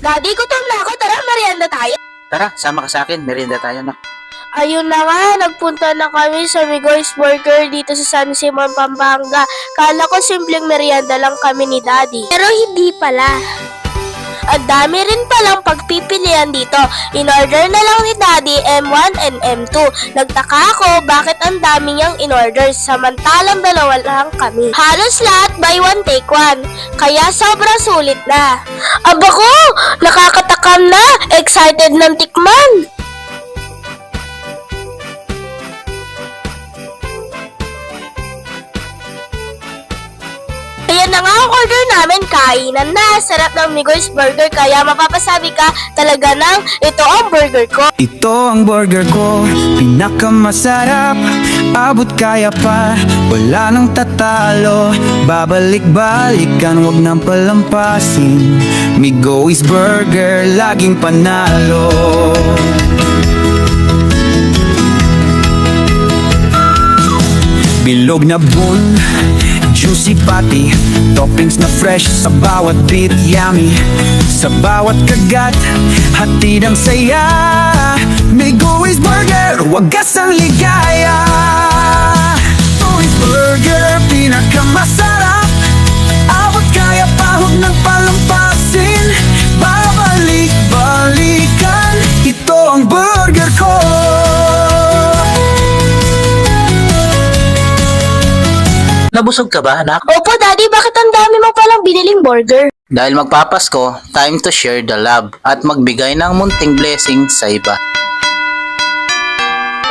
Daddy, gutom na ako. Tara, merienda tayo. Tara, sama ka sa akin. Merienda tayo na. Ayun na nga, nagpunta na kami sa Migoy's Burger dito sa San Simon, Pampanga. Kala ko simpleng merienda lang kami ni Daddy. Pero hindi pala. Ang dami rin palang pagpipilian dito. In-order na lang ni Daddy M1 and M2. Nagtaka ako bakit ang dami niyang in-order samantalang dalawa lang kami. Halos lahat buy one take one. Kaya sobrang sulit na. Aba ko! Nakakatakam na! Excited ng tikman! Ayan na nga ang order namin, kainan na. Sarap ng Migoy's Burger kaya mapapasabi ka talaga ng ito ang burger ko. Ito ang burger ko, pinakamasarap. Abot kaya pa, wala nang tatalo. Babalik-balikan, wag nang palampasin. Migoy's Burger, laging panalo. Bilog na bun, juicy patty, toppings na fresh sa bawat bit, yummy. Sa bawat kagat, hatid ang saya. Migoy's Burger, wagas ang ligaya. Migoy's Burger, pinakamasarap. Abot kaya pa, huwag nang palampasin. Babalik-balikan, ito ang burger ko. Nabusog ka ba, anak? Opo, Daddy, bakit ang dami mo palang biniling burger? Dahil magpapasko, time to share the love at magbigay ng munting blessing sa iba.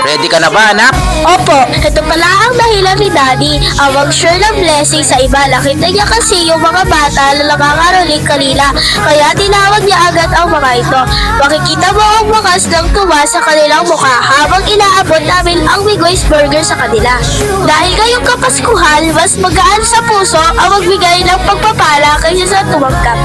Ready ka na ba, anak? Opo, ito pala ang dahilan ni Daddy, ang mag-share ng blessing sa iba. Nakita niya kasi yung mga bata na nakakaroling kanila, kaya tinawag niya agad ang mga ito. Makikita mo ang wakas ng tuwa sa kanilang mukha habang inaabot namin ang Migoy's Burger sa kanila. Dahil ngayong Kapaskuhan, mas magaan sa puso ang magbigay ng pagpapala kaysa sa tumanggap.